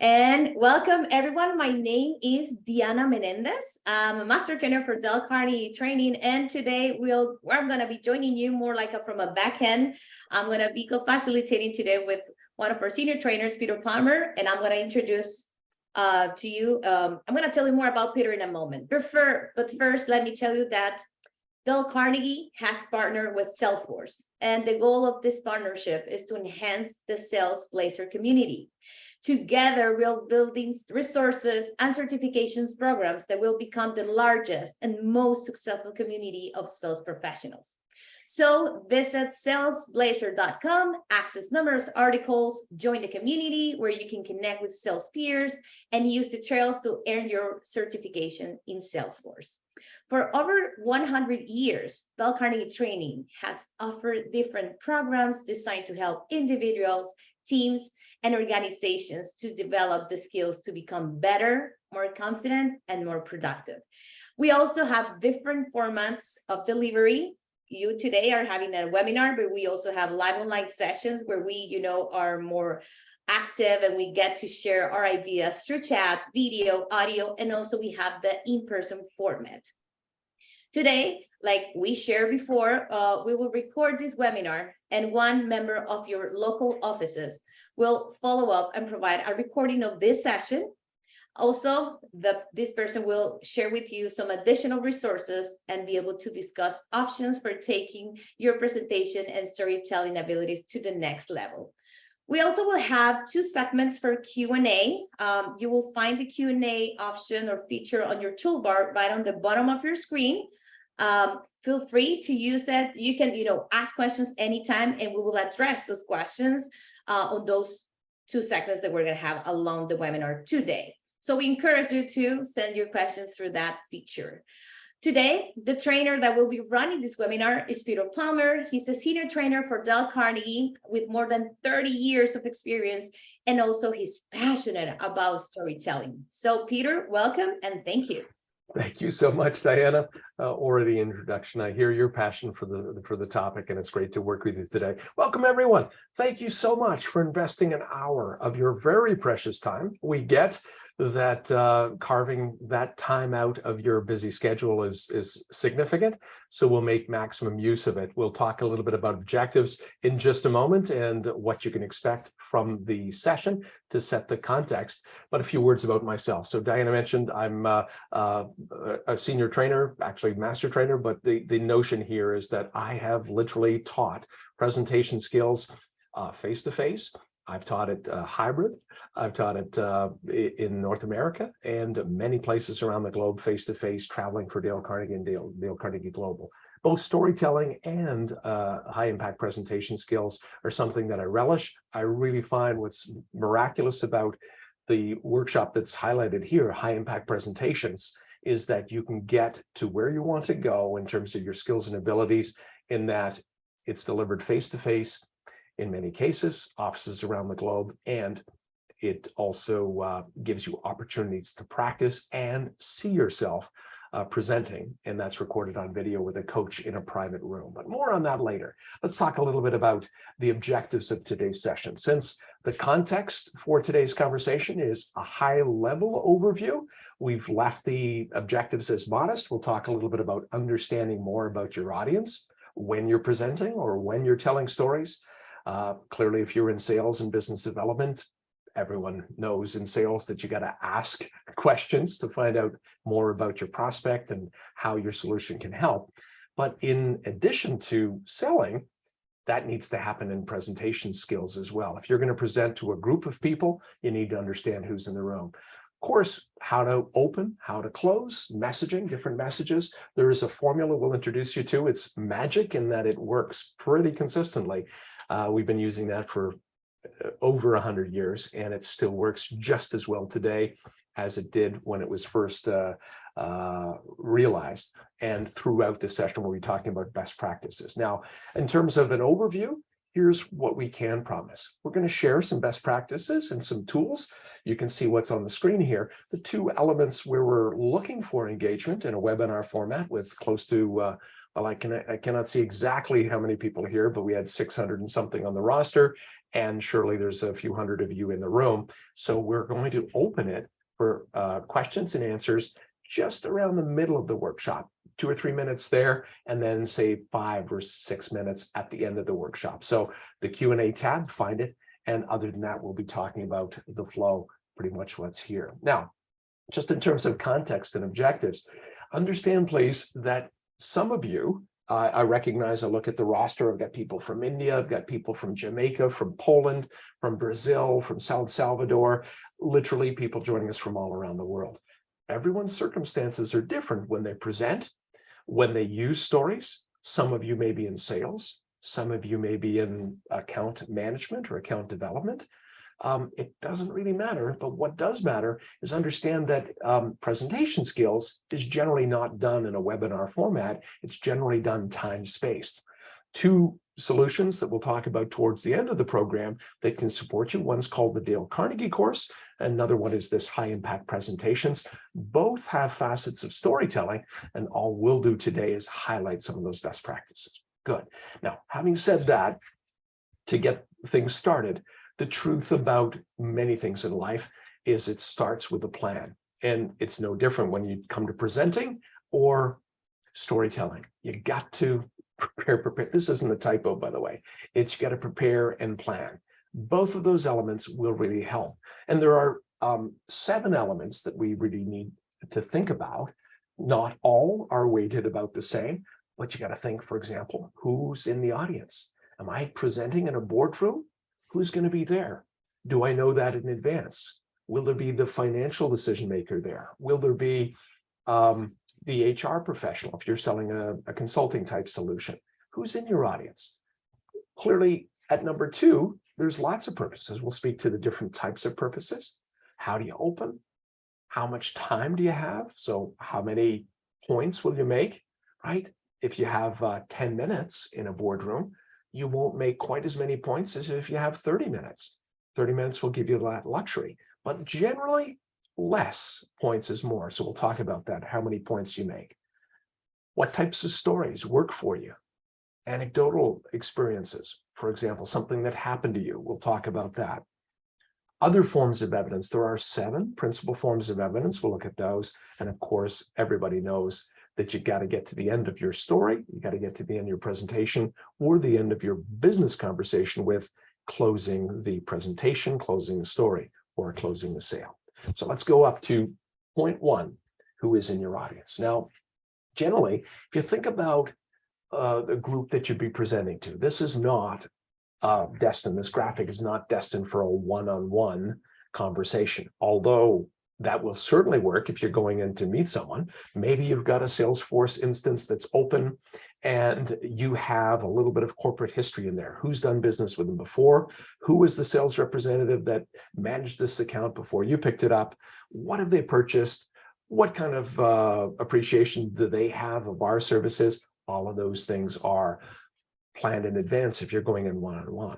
And welcome everyone. My name is Diana Menendez. I'm a master trainer for Dale Carnegie training. And today I'm going to be joining you more like from a back end. I'm going to be co-facilitating today with one of our senior trainers, Peter Palmer, and I'm going to introduce to you. I'm going to tell you more about Peter in a moment. But first, let me tell you that Dale Carnegie has partnered with Salesforce, and the goal of this partnership is to enhance the Salesblazer community. Together, we're building resources and certifications programs that will become the largest and most successful community of sales professionals. So visit salesblazer.com, access numerous articles, join the community where you can connect with sales peers, and use the trails to earn your certification in Salesforce. For over 100 years, Dale Carnegie Training has offered different programs designed to help individuals, teams, and organizations to develop the skills to become better, more confident, and more productive. We also have different formats of delivery. You today are having a webinar, but we also have live online sessions where we, are more active and we get to share our ideas through chat, video, audio, and also we have the in-person format. Today, like we shared before, we will record this webinar, and one member of your local offices will follow up and provide a recording of this session. Also, this person will share with you some additional resources and be able to discuss options for taking your presentation and storytelling abilities to the next level. We also will have 2 segments for Q&A. You will find the Q&A option or feature on your toolbar right on the bottom of your screen. Feel free to use it. You can, ask questions anytime, and we will address those questions on those 2 segments that we're going to have along the webinar today. So we encourage you to send your questions through that feature. Today, the trainer that will be running this webinar is Peter Palmer. He's a senior trainer for Dale Carnegie with more than 30 years of experience, and also he's passionate about storytelling. So Peter, welcome and thank you. Thank you so much, Diana. Already introduction. I hear your passion for the topic, and it's great to work with you today. Welcome, everyone. Thank you so much for investing an hour of your very precious time. We get that carving that time out of your busy schedule is significant, so we'll make maximum use of it. We'll talk a little bit about objectives in just a moment and what you can expect from the session to set the context. But a few words about myself. So Diana mentioned I'm a senior trainer, actually master trainer, but the notion here is that I have literally taught presentation skills face-to-face. I've taught it hybrid. I've taught it in North America and many places around the globe, face-to-face, traveling for Dale Carnegie and Dale Carnegie Global. Both storytelling and high-impact presentation skills are something that I relish. I really find what's miraculous about the workshop that's highlighted here, high-impact presentations, is that you can get to where you want to go in terms of your skills and abilities, in that it's delivered face-to-face, in many cases, offices around the globe, and it also gives you opportunities to practice and see yourself presenting, and that's recorded on video with a coach in a private room. But more on that later. Let's talk a little bit about the objectives of today's session. Since the context for today's conversation is a high-level overview, we've left the objectives as modest. We'll talk a little bit about understanding more about your audience when you're presenting or when you're telling stories. Clearly, if you're in sales and business development, everyone knows in sales that you got to ask questions to find out more about your prospect and how your solution can help. But in addition to selling, that needs to happen in presentation skills as well. If you're going to present to a group of people, you need to understand who's in the room. Of course, how to open, how to close, messaging, different messages. There is a formula we'll introduce you to. It's magic in that it works pretty consistently. We've been using that for over 100 years, and it still works just as well today as it did when it was first realized. And throughout the session, we'll be talking about best practices. Now, in terms of an overview, here's what we can promise. We're going to share some best practices and some tools. You can see what's on the screen here. The 2 elements where we're looking for engagement in a webinar format with close to Well, I cannot see exactly how many people here, but we had 600 and something on the roster, and surely there's a few hundred of you in the room. So we're going to open it for questions and answers just around the middle of the workshop, 2 or 3 minutes there, and then say 5 or 6 minutes at the end of the workshop. So the Q&A tab, find it. And other than that, we'll be talking about the flow, pretty much what's here. Now, just in terms of context and objectives, understand, please, that some of you, I recognize, I look at the roster, I've got people from India, I've got people from Jamaica, from Poland, from Brazil, from South Salvador, literally people joining us from all around the world. Everyone's circumstances are different when they present, when they use stories. Some of you may be in sales, some of you may be in account management or account development. It doesn't really matter, but what does matter is understand that presentation skills is generally not done in a webinar format. It's generally done time-spaced. 2 solutions that we'll talk about towards the end of the program that can support you. One's called the Dale Carnegie course. Another one is this high impact presentations. Both have facets of storytelling, and all we'll do today is highlight some of those best practices. Good. Now, having said that, to get things started, the truth about many things in life is it starts with a plan. And it's no different when you come to presenting or storytelling. You got to prepare. This isn't a typo, by the way. It's you got to prepare and plan. Both of those elements will really help. And there are 7 elements that we really need to think about. Not all are weighted about the same, but you got to think, for example, who's in the audience? Am I presenting in a boardroom? Who's going to be there? Do I know that in advance? Will there be the financial decision maker there? Will there be the HR professional if you're selling a consulting type solution? Who's in your audience? Clearly, at number 2, there's lots of purposes. We'll speak to the different types of purposes. How do you open? How much time do you have? So how many points will you make, right? If you have 10 minutes in a boardroom, you won't make quite as many points as if you have 30 minutes. 30 minutes will give you that luxury, but generally less points is more. So we'll talk about that, how many points you make. What types of stories work for you? Anecdotal experiences, for example, something that happened to you. We'll talk about that. Other forms of evidence, there are 7 principal forms of evidence. We'll look at those. And of course, everybody knows that you got to get to the end of your story, you got to get to the end of your presentation, or the end of your business conversation with closing the presentation, closing the story, or closing the sale. So let's go up to point 1, who is in your audience. Now, generally, if you think about the group that you'd be presenting to, this is not destined, this graphic is not destined for a one-on-one conversation, although that will certainly work if you're going in to meet someone. Maybe you've got a Salesforce instance that's open and you have a little bit of corporate history in there. Who's done business with them before? Who was the sales representative that managed this account before you picked it up? What have they purchased? What kind of appreciation do they have of our services? All of those things are planned in advance if you're going in one-on-one.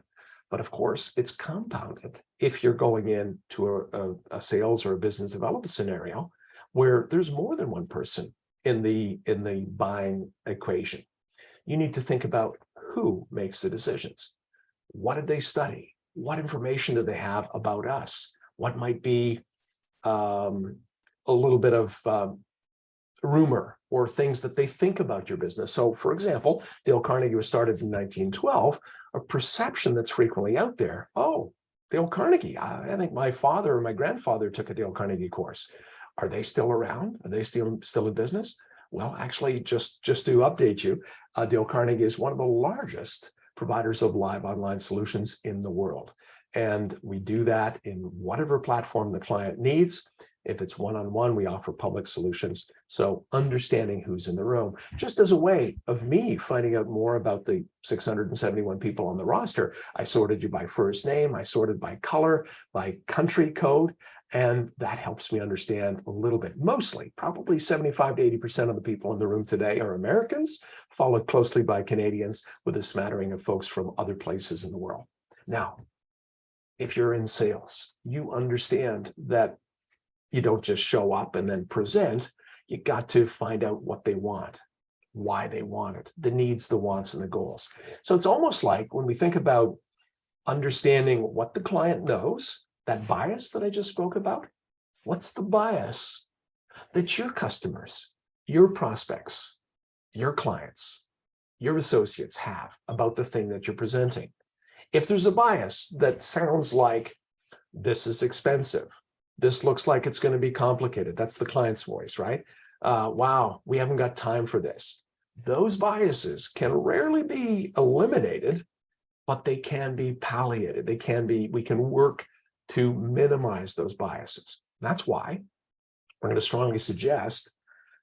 But of course, it's compounded if you're going into a sales or a business development scenario where there's more than one person in the buying equation. You need to think about who makes the decisions. What did they study? What information do they have about us? What might be a little bit of rumor or things that they think about your business. So for example, Dale Carnegie was started in 1912, a perception that's frequently out there. Oh, Dale Carnegie, I think my father or my grandfather took a Dale Carnegie course. Are they still around? Are they still in business? Well, actually, just to update you, Dale Carnegie is one of the largest providers of live online solutions in the world. And we do that in whatever platform the client needs. If it's one-on-one, we offer public solutions. So understanding who's in the room, just as a way of me finding out more about the 671 people on the roster, I sorted you by first name, I sorted by color, by country code, and that helps me understand a little bit. Mostly, probably 75 to 80% of the people in the room today are Americans, followed closely by Canadians, with a smattering of folks from other places in the world. Now, if you're in sales, you understand that you don't just show up and then present. You got to find out what they want. why they want it, the needs, the wants, and the goals. So it's almost like when we think about understanding what the client knows, that bias that I just spoke about, what's the bias that your customers, your prospects, your clients, your associates have about the thing that you're presenting? If there's a bias that sounds like, this is expensive, this looks like it's going to be complicated, that's the client's voice, right? Wow, we haven't got time for this. Those biases can rarely be eliminated, but they can be palliated. We can work to minimize those biases. That's why we're going to strongly suggest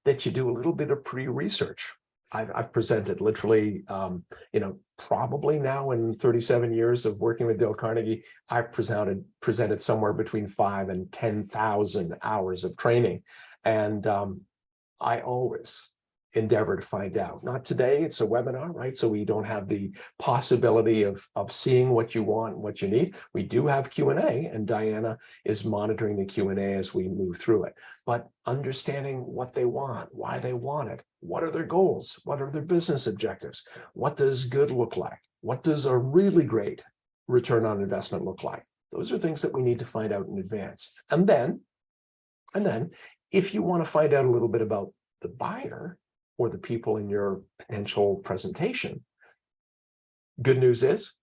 that you do a little bit of pre-research. I've presented literally, probably now in 37 years of working with Dale Carnegie, I've presented somewhere between 5,000 and 10,000 hours of training. And I always endeavor to find out. Not today, it's a webinar, right? So we don't have the possibility of seeing what you want and what you need. We do have Q&A, and Diana is monitoring the Q&A as we move through it. But understanding what they want, why they want it, what are their goals, what are their business objectives, what does good look like, what does a really great return on investment look like? Those are things that we need to find out in advance. And then, if you want to find out a little bit about the buyer or the people in your potential presentation, good news is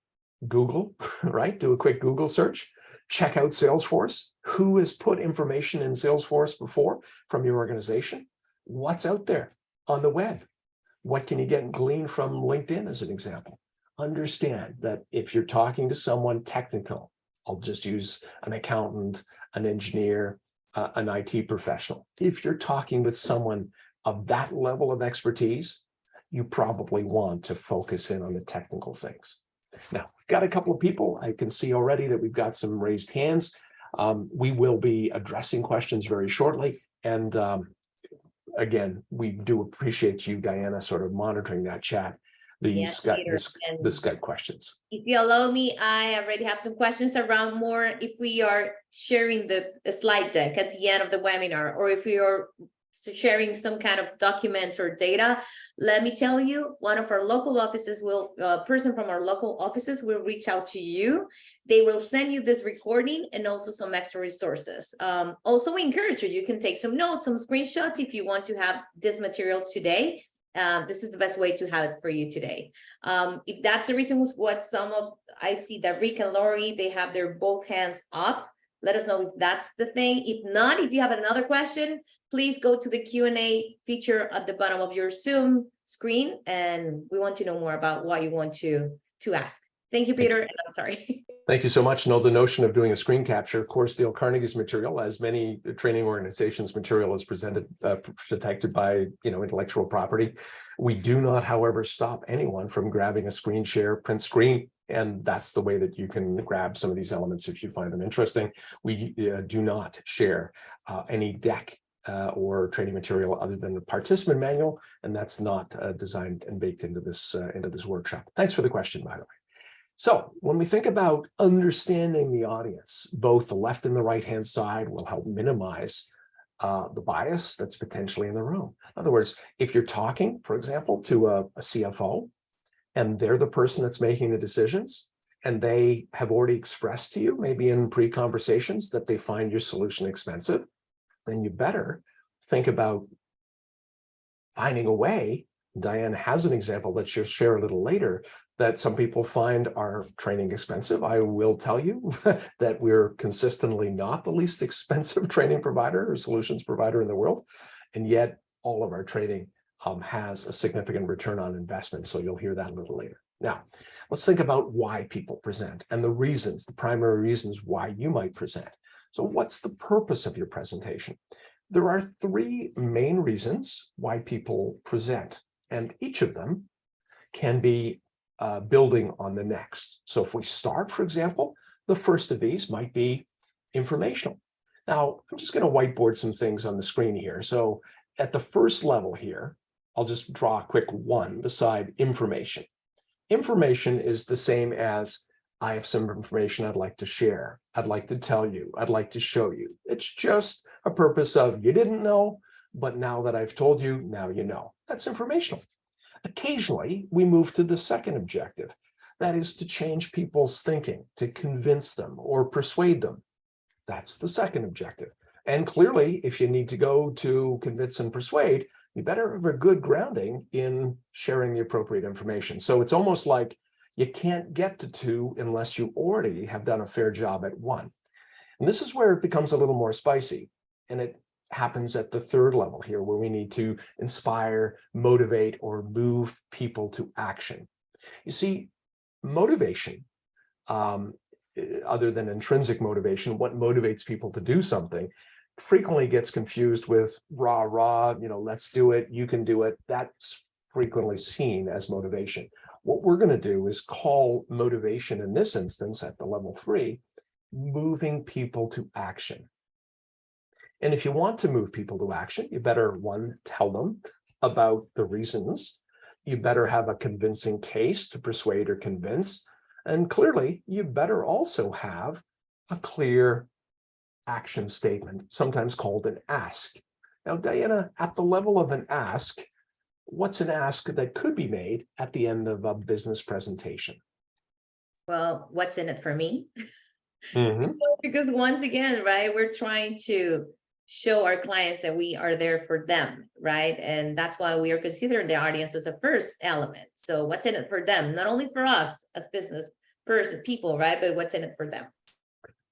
Google, right? Do a quick Google search, check out Salesforce. Who has put information in Salesforce before from your organization? What's out there on the web? What can you glean from LinkedIn as an example? Understand that if you're talking to someone technical, I'll just use an accountant, an engineer, an IT professional. If you're talking with someone of that level of expertise, you probably want to focus in on the technical things. Now, got a couple of people. I can see already that we've got some raised hands. We will be addressing questions very shortly. And again, we do appreciate you, Diana, sort of monitoring that chat, the Skype questions. If you allow me, I already have some questions around more if we are sharing the slide deck at the end of the webinar, or if we are sharing some kind of document or data. Let me tell you, one of our local offices will, person from our local offices will reach out to you. They will send you this recording and also some extra resources. Also, we encourage you, you can take some notes, some screenshots if you want to have this material today. This is the best way to have it for you today. If that's the reason what I see that Rick and Lori, they have their both hands up. Let us know if that's the thing. If not, if you have another question, please go to the Q&A feature at the bottom of your Zoom screen, and we want to know more about what you want to ask. Thank you, Peter, and I'm sorry. Thank you so much. No, the notion of doing a screen capture, of course, Dale Carnegie's material, as many training organizations' material is presented, protected by intellectual property. We do not, however, stop anyone from grabbing a screen share, print screen, and that's the way that you can grab some of these elements if you find them interesting. We do not share any deck or training material other than the participant manual, and that's not designed and baked into this workshop. Thanks for the question, by the way. So when we think about understanding the audience, both the left and the right-hand side will help minimize the bias that's potentially in the room. In other words, if you're talking, for example, to a CFO, and they're the person that's making the decisions, and they have already expressed to you, maybe in pre-conversations, that they find your solution expensive, then you better think about finding a way. Diane has an example that she'll share a little later, that some people find our training expensive. I will tell you that we're consistently not the least expensive training provider or solutions provider in the world, and yet all of our training has a significant return on investment. So you'll hear that a little later. Now, let's think about why people present and the reasons, the primary reasons why you might present. So what's the purpose of your presentation? There are three main reasons why people present, and each of them can be building on the next. So if we start, for example, the first of these might be informational. Now, I'm just going to whiteboard some things on the screen here. So at the first level here, I'll just draw a quick one beside information. Information is the same as, I have some information I'd like to share. I'd like to tell you. I'd like to show you. It's just a purpose of, you didn't know, but now that I've told you, now you know. That's informational. Occasionally, we move to the second objective. That is to change people's thinking, to convince them or persuade them. That's the second objective. And clearly, if you need to go to convince and persuade, you better have a good grounding in sharing the appropriate information. So it's almost like you can't get to two unless you already have done a fair job at one. And this is where it becomes a little more spicy. And it happens at the third level here, where we need to inspire, motivate, or move people to action. You see, motivation, other than intrinsic motivation, what motivates people to do something, frequently gets confused with rah, let's do it, you can do it. That's frequently seen as motivation. What we're going to do is call motivation in this instance at the level 3, moving people to action. And if you want to move people to action, you better, one, tell them about the reasons. You better have a convincing case to persuade or convince. And clearly, you better also have a clear action statement, sometimes called an ask. Now, Diana, at the level of an ask, what's an ask that could be made at the end of a business presentation? Well, what's in it for me? Mm-hmm. Because once again, right, we're trying to show our clients that we are there for them, right? And that's why we are considering the audience as a first element. So what's in it for them? Not only for us as business people, right? But what's in it for them?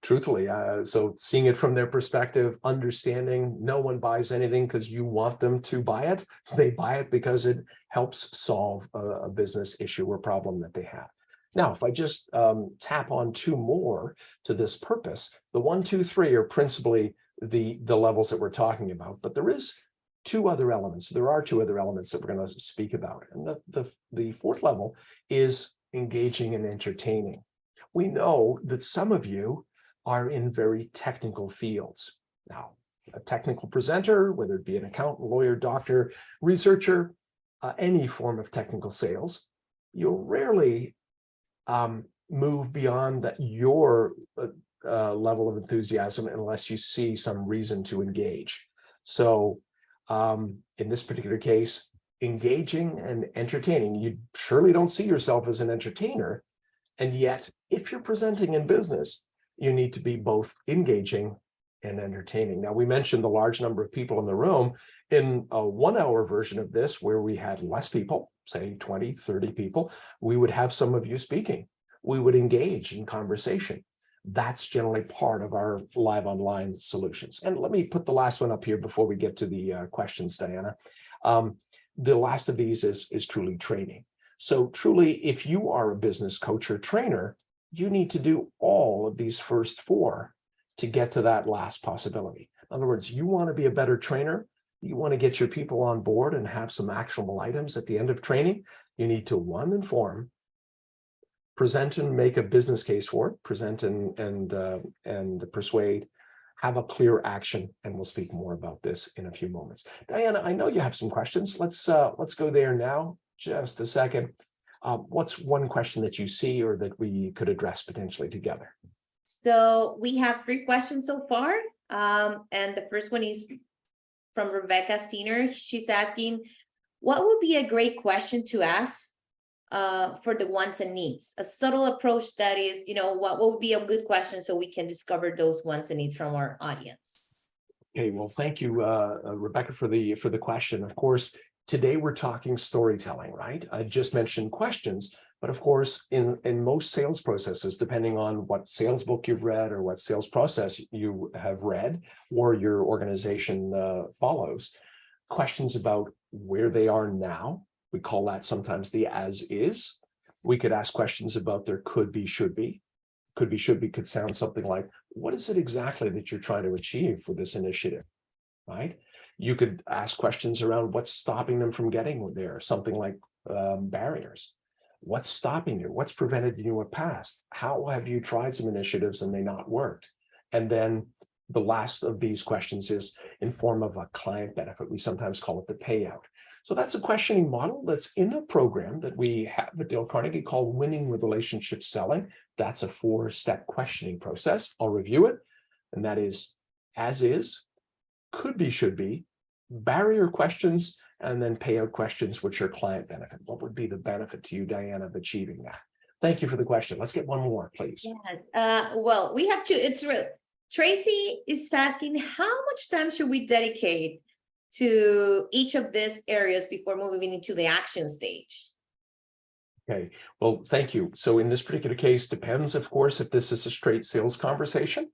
Truthfully, so seeing it from their perspective, understanding no one buys anything because you want them to buy it. They buy it because it helps solve a business issue or problem that they have. Now, if I just tap on 2 more to this purpose, the 1, 2, 3 are principally the levels that we're talking about, but there is 2 other elements. There are 2 other elements that we're going to speak about. And the 4th level is engaging and entertaining. We know that some of you are in very technical fields. Now, a technical presenter, whether it be an accountant, lawyer, doctor, researcher, any form of technical sales, you'll rarely move beyond your level of enthusiasm unless you see some reason to engage. So in this particular case, engaging and entertaining, you surely don't see yourself as an entertainer. And yet, if you're presenting in business, you need to be both engaging and entertaining. Now, we mentioned the large number of people in the room. In a 1-hour version of this, where we had less people, say 20, 30 people, we would have some of you speaking. We would engage in conversation. That's generally part of our live online solutions. And let me put the last one up here before we get to the questions, Diana. The last of these is truly training. So truly, if you are a business coach or trainer, you need to do all of these first 4 to get to that last possibility. In other words, you want to be a better trainer, you want to get your people on board and have some actionable items at the end of training, you need to, 1, inform, present and make a business case for it, present and persuade, have a clear action, and we'll speak more about this in a few moments. Diana, I know you have some questions. Let's go there now. Just a second. What's one question that you see or that we could address potentially together? So we have 3 questions so far. And the first one is from Rebecca Senior. She's asking, what would be a great question to ask for the wants and needs? A subtle approach that is, what would be a good question so we can discover those wants and needs from our audience? Okay, well, thank you, Rebecca, for the question. Of course, today we're talking storytelling, right? I just mentioned questions, but of course, in most sales processes, depending on what sales book you've read or what sales process you have read or your organization follows, questions about where they are now. We call that sometimes the as is. We could ask questions about their could be, should be. Could be, should be could sound something like, what is it exactly that you're trying to achieve for this initiative, right? You could ask questions around what's stopping them from getting there, something like barriers. What's stopping you? What's prevented you in the past? How have you tried some initiatives and they not worked? And then the last of these questions is in form of a client benefit. We sometimes call it the payout. So that's a questioning model that's in a program that we have at Dale Carnegie called Winning with Relationship Selling. That's a 4-step questioning process. I'll review it. And that is, as is, could be, should be, barrier questions, and then payout questions, which are client benefit. What would be the benefit to you, Diana, of achieving that? Thank you for the question. Let's get one more, please. Yes. Well, we have to, it's real. Tracy is asking, how much time should we dedicate to each of these areas before moving into the action stage? Okay, well, thank you. So in this particular case, depends, of course, if this is a straight sales conversation.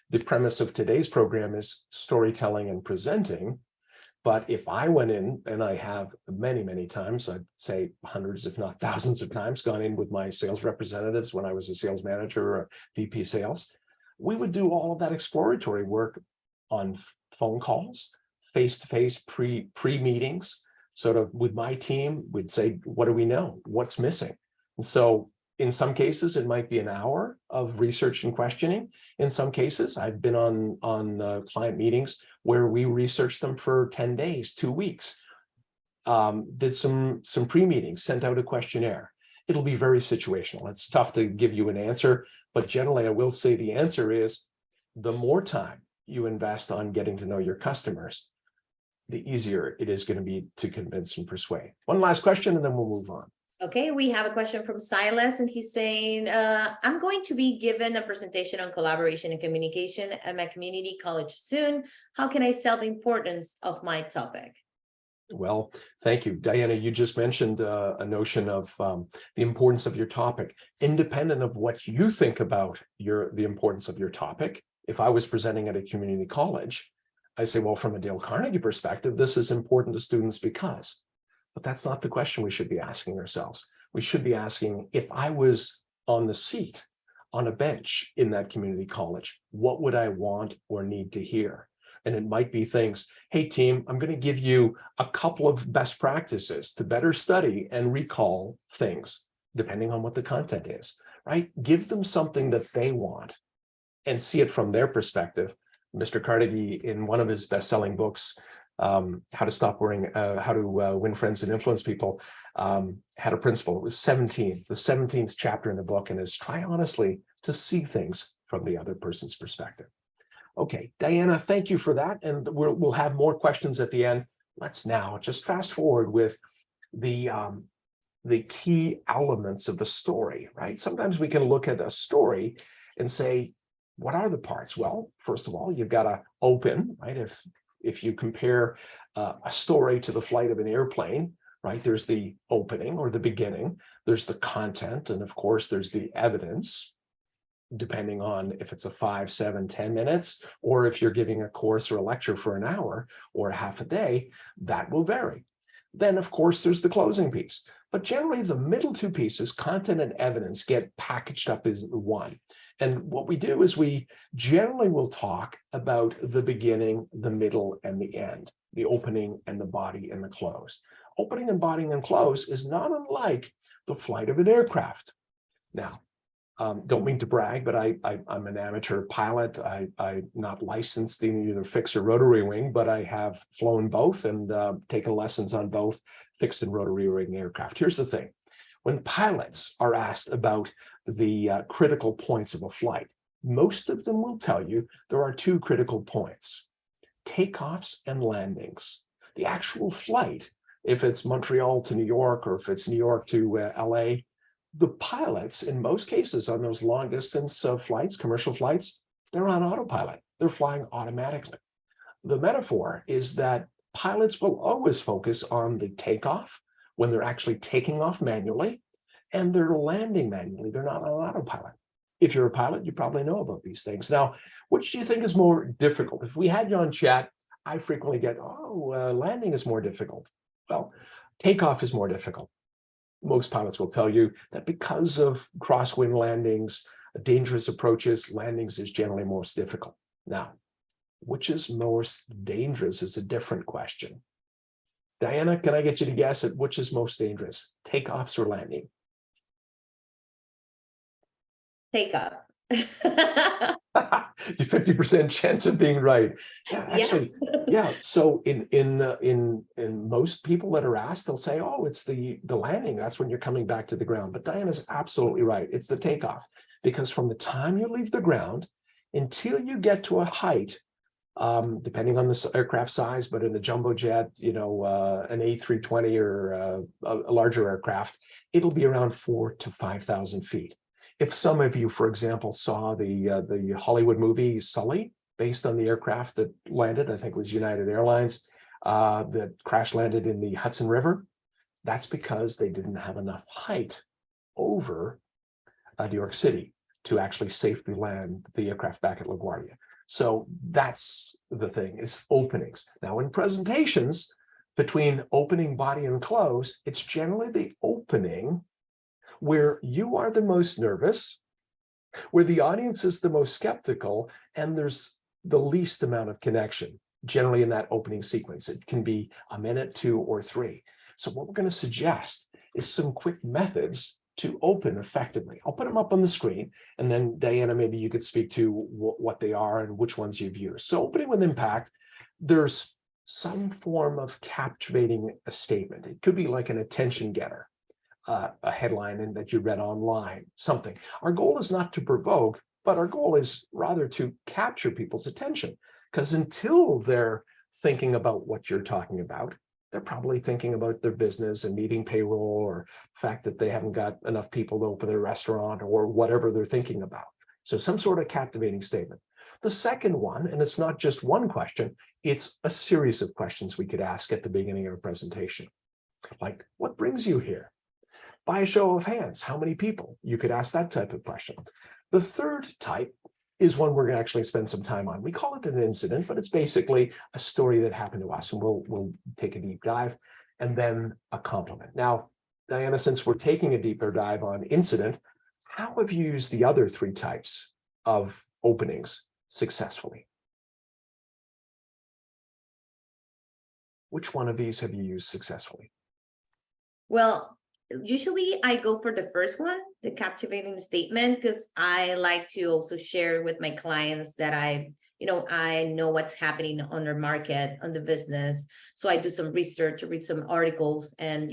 The premise of today's program is storytelling and presenting. But if I went in, and I have many, many times, I'd say hundreds, if not thousands of times, gone in with my sales representatives when I was a sales manager or a VP sales, we would do all of that exploratory work on phone calls, face-to-face pre-meetings, sort of with my team. We'd say, what do we know? What's missing? And so in some cases, it might be an hour of research and questioning. In some cases, I've been on client meetings where we researched them for 10 days, 2 weeks, did some pre-meetings, sent out a questionnaire. It'll be very situational. It's tough to give you an answer, but generally I will say the answer is the more time you invest on getting to know your customers, the easier it is going to be to convince and persuade. One last question, and then we'll move on. Okay, we have a question from Silas, and he's saying, I'm going to be given a presentation on collaboration and communication at my community college soon. How can I sell the importance of my topic? Well, thank you, Diana. You just mentioned a notion of the importance of your topic, independent of what you think about the importance of your topic. If I was presenting at a community college, I say, well, from a Dale Carnegie perspective, this is important to students because. But that's not the question we should be asking ourselves. We should be asking, if I was on the seat, on a bench in that community college, what would I want or need to hear? And it might be things, hey, team, I'm going to give you a couple of best practices to better study and recall things, depending on what the content is, right? Give them something that they want and see it from their perspective. Mr. Carnegie, in one of his best-selling books, How to Win Friends and Influence People, had a principle. It was the 17th chapter in the book, and is try honestly to see things from the other person's perspective. Okay, Diana, thank you for that. And we'll have more questions at the end. Let's now just fast forward with the key elements of a story, right? Sometimes we can look at a story and say, what are the parts? Well, first of all, you've got to open, right? If you compare a story to the flight of an airplane, right? There's the opening or the beginning, there's the content, and of course, there's the evidence, depending on if it's a 5, 7, 10 minutes, or if you're giving a course or a lecture for an hour or half a day, that will vary. Then, of course, there's the closing piece. But generally, the middle two pieces, content and evidence, get packaged up as one. And what we do is we generally will talk about the beginning, the middle, and the end, the opening and the body and the close. Opening and body and close is not unlike the flight of an aircraft. Now, don't mean to brag, but I'm an amateur pilot. I'm not licensed in either fixed or rotary wing, but I have flown both and taken lessons on both fixed and rotary wing aircraft. Here's the thing. When pilots are asked about the critical points of a flight, most of them will tell you there are two critical points: takeoffs and landings. The actual flight, if it's Montreal to New York or if it's New York to LA, the pilots, in most cases on those long distance flights, commercial flights, they're on autopilot. They're flying automatically. The metaphor is that pilots will always focus on the takeoff when they're actually taking off manually, and they're landing manually. They're not on autopilot. If you're a pilot, you probably know about these things. Now, which do you think is more difficult? If we had you on chat, I frequently get, landing is more difficult. Well, takeoff is more difficult. Most pilots will tell you that because of crosswind landings, dangerous approaches, landings is generally most difficult. Now, which is most dangerous is a different question. Diana, can I get you to guess at which is most dangerous, takeoffs or landing? Takeoff. Your 50% chance of being right. Yeah, actually, yeah. So in most people that are asked, they'll say, "Oh, it's the landing. That's when you're coming back to the ground." But Diana's absolutely right. It's the takeoff, because from the time you leave the ground until you get to a height depending on the aircraft size, but in a jumbo jet, an A320 or a larger aircraft, it'll be around 4,000 to 5,000 feet. If some of you, for example, saw the Hollywood movie Sully, based on the aircraft that landed, I think it was United Airlines, that crash landed in the Hudson River, that's because they didn't have enough height over New York City to actually safely land the aircraft back at LaGuardia. So that's the thing, is openings. Now in presentations, between opening, body, and close, it's generally the opening where you are the most nervous, where the audience is the most skeptical, and there's the least amount of connection, generally in that opening sequence. It can be a minute, 2, or 3. So what we're going to suggest is some quick methods to open effectively. I'll put them up on the screen, and then Diana, maybe you could speak to what they are and which ones you've used. So opening with impact, there's some form of captivating a statement. It could be like an attention getter, a headline that you read online, something. Our goal is not to provoke, but our goal is rather to capture people's attention, because until they're thinking about what you're talking about, they're probably thinking about their business and needing payroll, or the fact that they haven't got enough people to open their restaurant, or whatever they're thinking about. So some sort of captivating statement. The second one, and it's not just one question, it's a series of questions we could ask at the beginning of a presentation. Like, what brings you here? By a show of hands, how many people? You could ask that type of question. The third type is one we're going to actually spend some time on. We call it an incident, but it's basically a story that happened to us, and we'll take a deep dive, and then a compliment. Now, Diana, since we're taking a deeper dive on incident, how have you used the other 3 types of openings successfully? Which one of these have you used successfully? Well, usually I go for the first one, the captivating statement, because I like to also share with my clients that I know what's happening on their market, on the business. So I do some research, read some articles, and,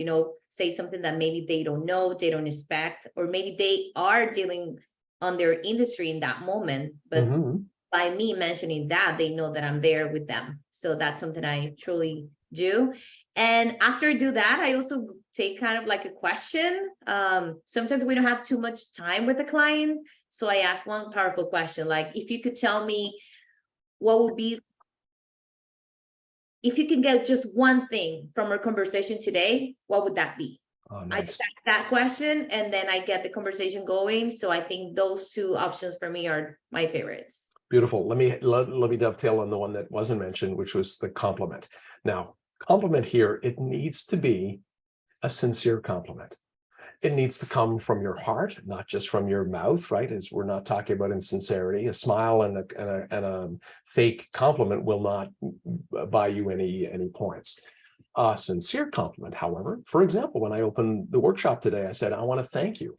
say something that maybe they don't know, they don't expect, or maybe they are dealing on their industry in that moment. But by me mentioning that, they know that I'm there with them. So that's something I truly do. And after I do that, I also take kind of like a question. Sometimes we don't have too much time with the client. So I ask one powerful question, like, if you could tell me what would be, if you can get just one thing from our conversation today, what would that be? Oh, I nice. just ask that question, and then I get the conversation going. So I think those 2 options for me are my favorites. Beautiful. Let me dovetail on the one that wasn't mentioned, which was the compliment. Now, compliment here, it needs to be a sincere compliment. It needs to come from your heart, not just from your mouth, right? As we're not talking about insincerity. A smile and a fake compliment will not buy you any points. A sincere compliment, however, for example, when I opened the workshop today, I said, I want to thank you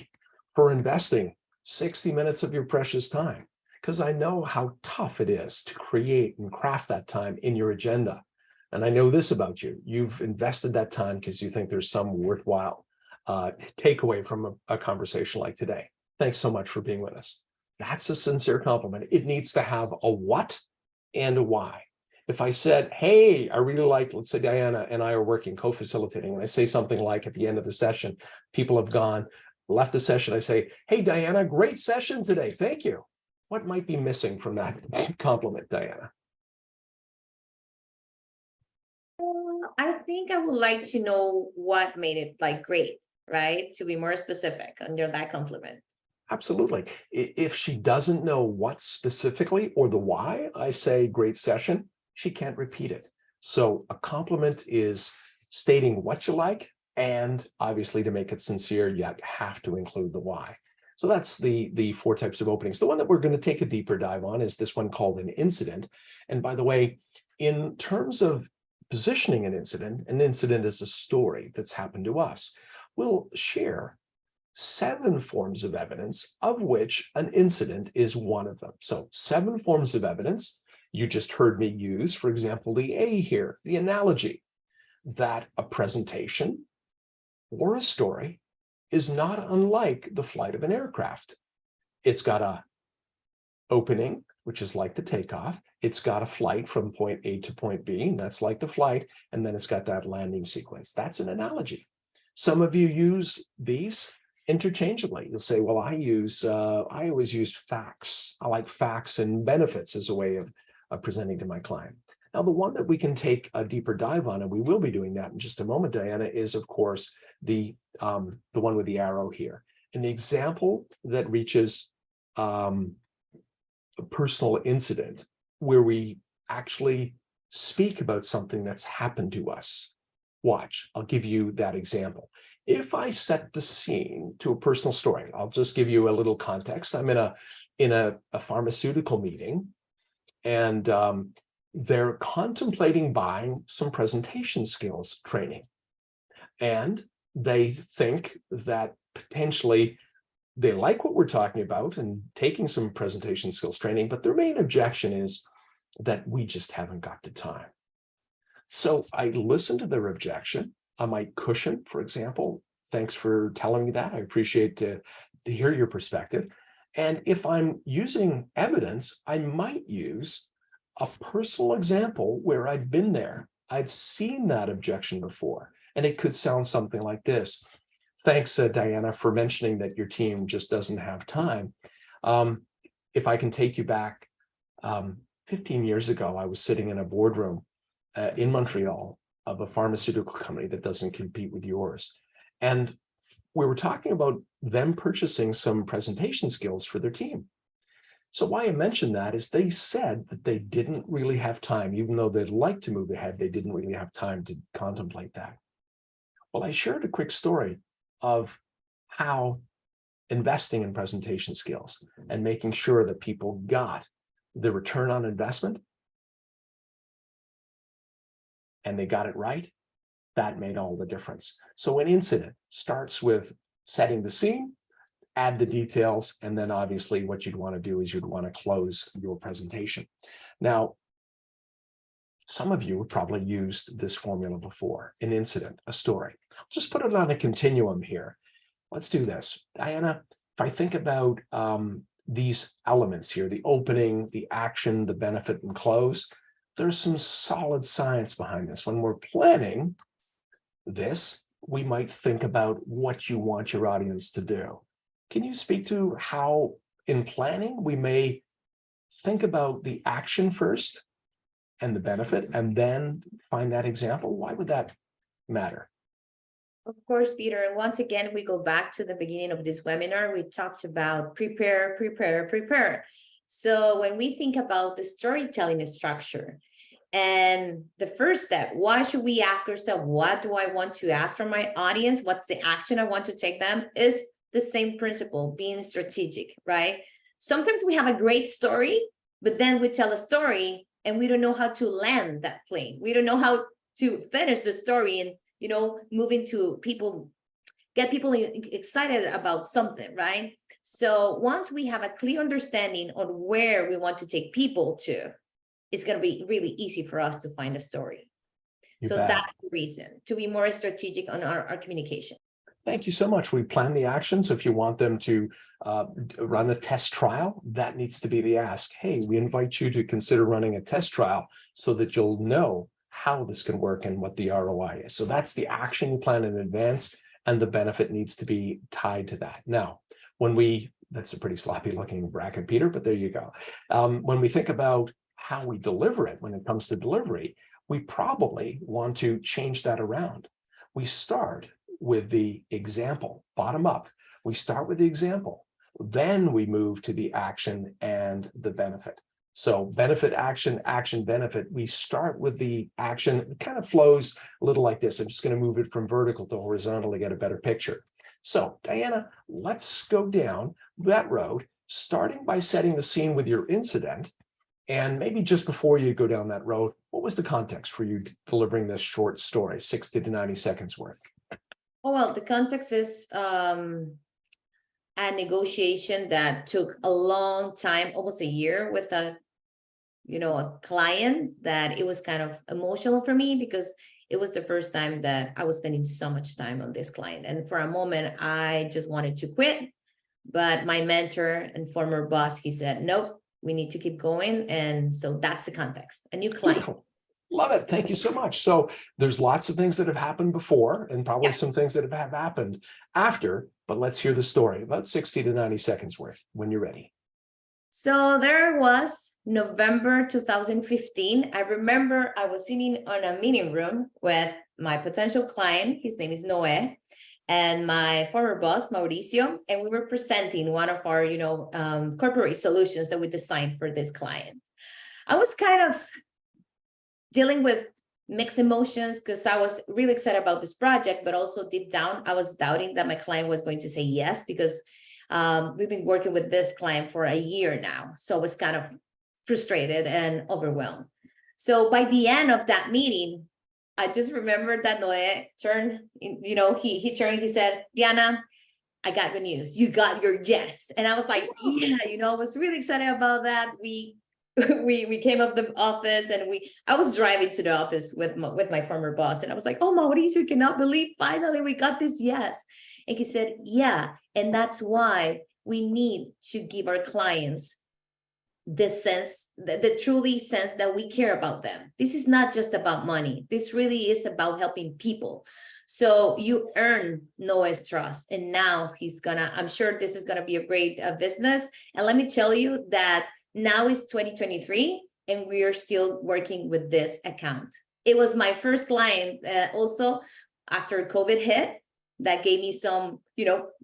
for investing 60 minutes of your precious time, because I know how tough it is to create and craft that time in your agenda. And I know this about you. You've invested that time because you think there's some worthwhile takeaway from a conversation like today. Thanks so much for being with us. That's a sincere compliment. It needs to have a what and a why. If I said, hey, I really like, let's say Diana and I are working, co-facilitating, and I say something like at the end of the session, people have gone, left the session, I say, hey, Diana, great session today. Thank you. What might be missing from that compliment, Diana? I think I would like to know what made it like great, right? To be more specific under that compliment. Absolutely. If she doesn't know what specifically or the why I say great session, she can't repeat it. So a compliment is stating what you like, and obviously to make it sincere, you have to include the why. So that's the 4 types of openings. The one that we're going to take a deeper dive on is this one called an incident. And by the way, in terms of positioning an incident is a story that's happened to us. We'll share 7 forms of evidence, of which an incident is one of them. So 7 forms of evidence you just heard me use. For example, the A here, the analogy that a presentation or a story is not unlike the flight of an aircraft. It's got a opening, which is like the takeoff. It's got a flight from point A to point B, and that's like the flight. And then it's got that landing sequence. That's an analogy. Some of you use these interchangeably. You'll say, well, I always use facts. I like facts and benefits as a way of presenting to my client. Now, the one that we can take a deeper dive on, and we will be doing that in just a moment, Diana, is of course the one with the arrow here. An example that reaches a personal incident where we actually speak about something that's happened to us. Watch, I'll give you that example. If I set the scene to a personal story, I'll just give you a little context. I'm in a pharmaceutical meeting, and they're contemplating buying some presentation skills training. And they think that potentially they like what we're talking about and taking some presentation skills training, but their main objection is that we just haven't got the time. So I listen to their objection. I might cushion, for example. Thanks for telling me that. I appreciate to hear your perspective. And if I'm using evidence, I might use a personal example where I'd been there. I'd seen that objection before. And it could sound something like this. Thanks, Diana, for mentioning that your team just doesn't have time. If I can take you back 15 years ago, I was sitting in a boardroom in Montreal of a pharmaceutical company that doesn't compete with yours. And we were talking about them purchasing some presentation skills for their team. So why I mentioned that is they said that they didn't really have time, even though they'd like to move ahead, they didn't really have time to contemplate that. Well, I shared a quick story of how investing in presentation skills and making sure that people got the return on investment and they got it right, that made all the difference. So an incident starts with setting the scene, add the details, and then obviously what you'd want to do is you'd want to close your presentation. Now, some of you have probably used this formula before, an incident, a story. Just put it on a continuum here. Let's do this. Diana, if I think about these elements here, the opening, the action, the benefit, and close, there's some solid science behind this. When we're planning this, we might think about what you want your audience to do. Can you speak to how in planning we may think about the action first and the benefit and then find that example? Why would that matter? Of course, Peter. And once again, we go back to the beginning of this webinar. We talked about prepare, prepare, prepare. So when we think about the storytelling structure and the first step, why should we ask ourselves, what do I want to ask from my audience? What's the action I want to take them? Is the same principle, being strategic, right? Sometimes we have a great story, but then we tell a story and we don't know how to land that plane. We don't know how to finish the story and, you know, move into people, get people excited about something, right? So once we have a clear understanding on where we want to take people to, it's going to be really easy for us to find a story. So that's the reason, to be more strategic on our communication. Thank you so much. We plan the actions. If you want them to run a test trial, that needs to be the ask. Hey, we invite you to consider running a test trial so that you'll know how this can work and what the ROI is. So that's the action you plan in advance, and the benefit needs to be tied to that. Now, that's a pretty sloppy looking bracket, Peter, but there you go. When we think about how we deliver it, when it comes to delivery, we probably want to change that around. We start with the example, bottom up. We start with the example, then we move to the action and the benefit. So benefit, action, action, benefit. We start with the action. It kind of flows a little like this. I'm just going to move it from vertical to horizontal to get a better picture. So Diana, let's go down that road, starting by setting the scene with your incident. And maybe just before you go down that road, what was the context for you delivering this short story, 60 to 90 seconds worth? Oh, well, the context is a negotiation that took a long time, almost a year, with a client, that it was kind of emotional for me because it was the first time that I was spending so much time on this client. And for a moment, I just wanted to quit. But my mentor and former boss, he said, nope, we need to keep going. And so that's the context, a new client. Beautiful. Love it. Thank you so much. So there's lots of things that have happened before and probably Yeah. some things that have happened after, but let's hear the story, about 60 to 90 seconds worth when you're ready. So there was November 2015. I remember I was sitting on a meeting room with my potential client. His name is Noé, and my former boss, Mauricio, and we were presenting one of our, corporate solutions that we designed for this client. I was kind of dealing with mixed emotions because I was really excited about this project, but also deep down, I was doubting that my client was going to say yes, because we've been working with this client for a year now. So I was kind of frustrated and overwhelmed. So by the end of that meeting, I just remembered that Noé turned, he turned, he said, Diana, I got good news. You got your yes. And I was like, yeah, I was really excited about that. We came up the office, and I was driving to the office with my former boss, and I was like, oh, Mauricio, cannot believe finally we got this yes. And he said, yeah, and that's why we need to give our clients this sense, the truly sense that we care about them. This is not just about money. This really is about helping people. So you earn Noah's trust, and now I'm sure this is gonna be a great business. And let me tell you that now it's 2023, and we are still working with this account. It was my first client also after COVID hit that gave me some,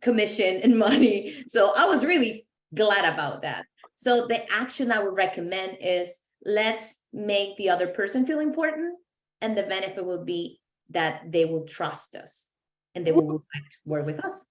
commission and money. So I was really glad about that. So the action I would recommend is, let's make the other person feel important, and the benefit will be that they will trust us and they will like to work with us.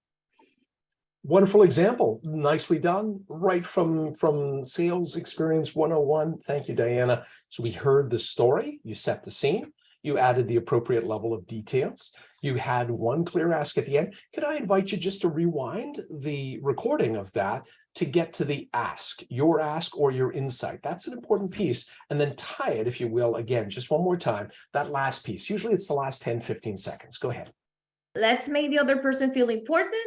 Wonderful example. Nicely done. Right from Sales Experience 101. Thank you, Diana. So we heard the story. You set the scene. You added the appropriate level of details. You had one clear ask at the end. Could I invite you just to rewind the recording of that to get to the ask, your ask or your insight? That's an important piece. And then tie it, if you will, again, just one more time, that last piece. Usually it's the last 10, 15 seconds. Go ahead. Let's make the other person feel important,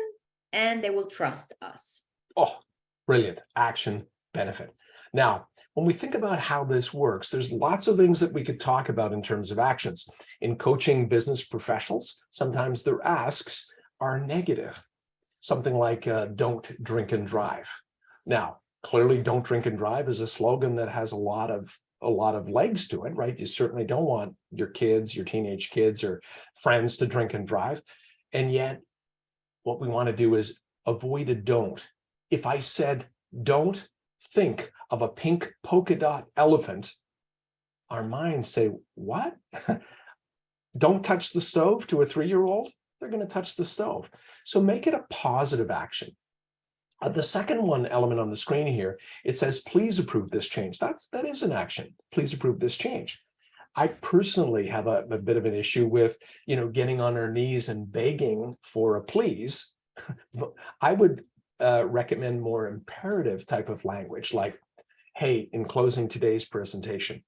and they will trust us. Oh, brilliant. Action, benefit. Now, when we think about how this works, there's lots of things that we could talk about in terms of actions. In coaching business professionals, sometimes their asks are negative. Something like don't drink and drive. Now, clearly don't drink and drive is a slogan that has a lot of legs to it, right? You certainly don't want your kids, your teenage kids or friends to drink and drive. And yet what we want to do is avoid a don't. If I said, don't think of a pink polka dot elephant, our minds say, what? Don't touch the stove to a 3-year-old? They're going to touch the stove. So make it a positive action. The second one element on the screen here, it says, please approve this change. That is an action. Please approve this change. I personally have a bit of an issue with, getting on our knees and begging for a please. I would recommend more imperative type of language, like, hey, in closing today's presentation,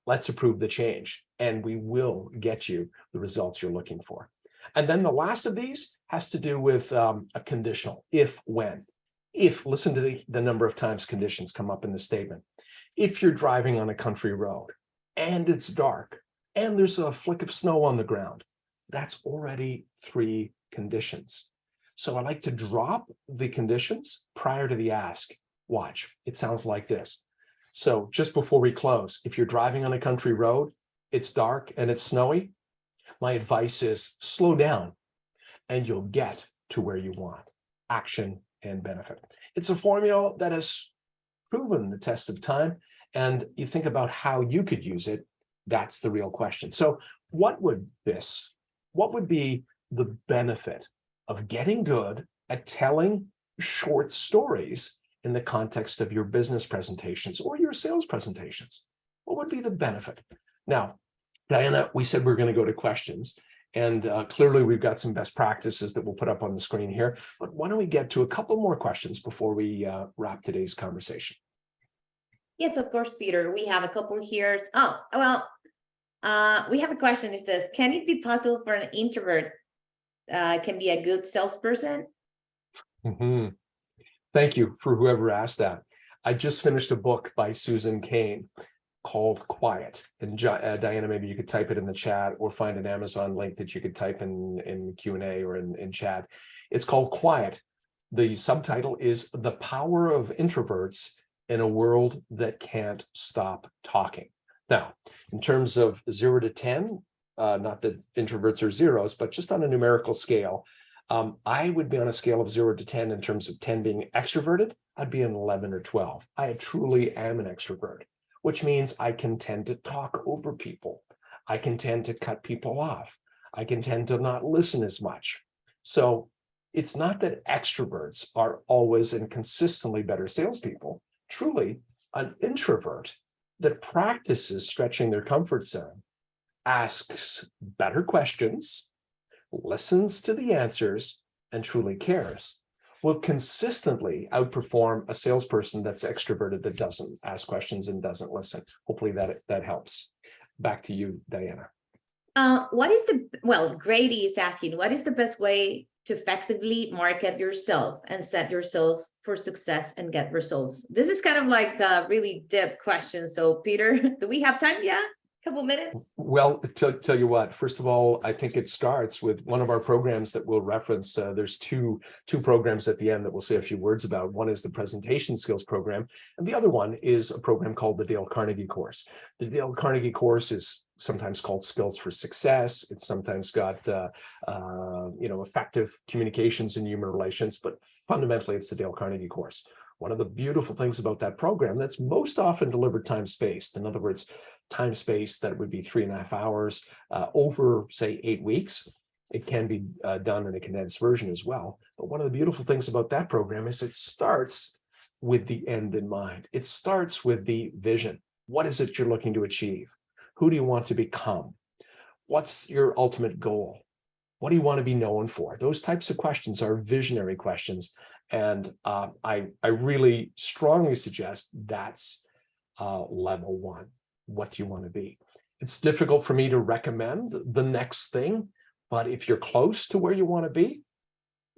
let's approve the change, and we will get you the results you're looking for. And then the last of these has to do with a conditional, if, when. If, listen to the number of times conditions come up in the statement. If you're driving on a country road and it's dark and there's a flick of snow on the ground, that's already 3 conditions. So I like to drop the conditions prior to the ask. Watch, it sounds like this. So just before we close, if you're driving on a country road, it's dark and it's snowy, my advice is slow down and you'll get to where you want. Action and benefit. It's a formula that has proven the test of time, and you think about how you could use it. That's the real question. So what would be the benefit of getting good at telling short stories in the context of your business presentations or your sales presentations? What would be the benefit? Now, Diana, we said we're going to go to questions, and clearly we've got some best practices that we'll put up on the screen here, but why don't we get to a couple more questions before we wrap today's conversation? Yes, of course, Peter. We have a couple here. Oh, well, we have a question. It says, can it be possible for an introvert can be a good salesperson? Mm-hmm. Thank you for whoever asked that. I just finished a book by Susan Cain called Quiet. And Diana, maybe you could type it in the chat or find an Amazon link that you could type in Q&A or in chat. It's called Quiet. The subtitle is The Power of Introverts in a World That Can't Stop Talking. Now, in terms of 0 to 10, not that introverts are zeros, but just on a numerical scale, I would be on a scale of 0 to 10 in terms of 10 being extroverted. I'd be an 11 or 12. I truly am an extrovert, which means I can tend to talk over people. I can tend to cut people off. I can tend to not listen as much. So it's not that extroverts are always and consistently better salespeople. Truly, an introvert that practices stretching their comfort zone, asks better questions, listens to the answers, and truly cares, will consistently outperform a salesperson that's extroverted that doesn't ask questions and doesn't listen. Hopefully that helps. Back to you, Diana. Grady is asking, what is the best way to effectively market yourself and set yourself for success and get results? This is kind of like a really deep question. So Peter, do we have time? Yeah, a couple minutes. Well, tell you what, first of all, I think it starts with one of our programs that we'll reference. There's two programs at the end that we'll say a few words about. One is the presentation skills program, and the other one is a program called the Dale Carnegie course. The Dale Carnegie course is sometimes called Skills for Success. It's sometimes got effective communications and human relations, but fundamentally it's the Dale Carnegie course. One of the beautiful things about that program that's most often delivered time-spaced. In other words, time-spaced that would be 3.5 hours over, say, 8 weeks. It can be done in a condensed version as well. But one of the beautiful things about that program is it starts with the end in mind. It starts with the vision. What is it you're looking to achieve? Who do you want to become? What's your ultimate goal? What do you want to be known for? Those types of questions are visionary questions. And I really strongly suggest that's level one. What do you want to be? It's difficult for me to recommend the next thing, but if you're close to where you want to be,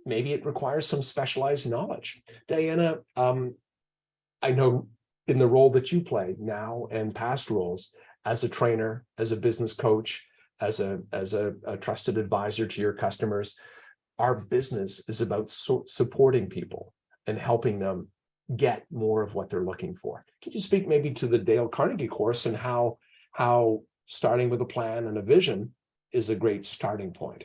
maybe it requires some specialized knowledge. Diana, I know in the role that you play now and past roles, as a trainer, as a business coach, as a trusted advisor to your customers, our business is about supporting people and helping them get more of what they're looking for. Could you speak maybe to the Dale Carnegie course and how starting with a plan and a vision is a great starting point?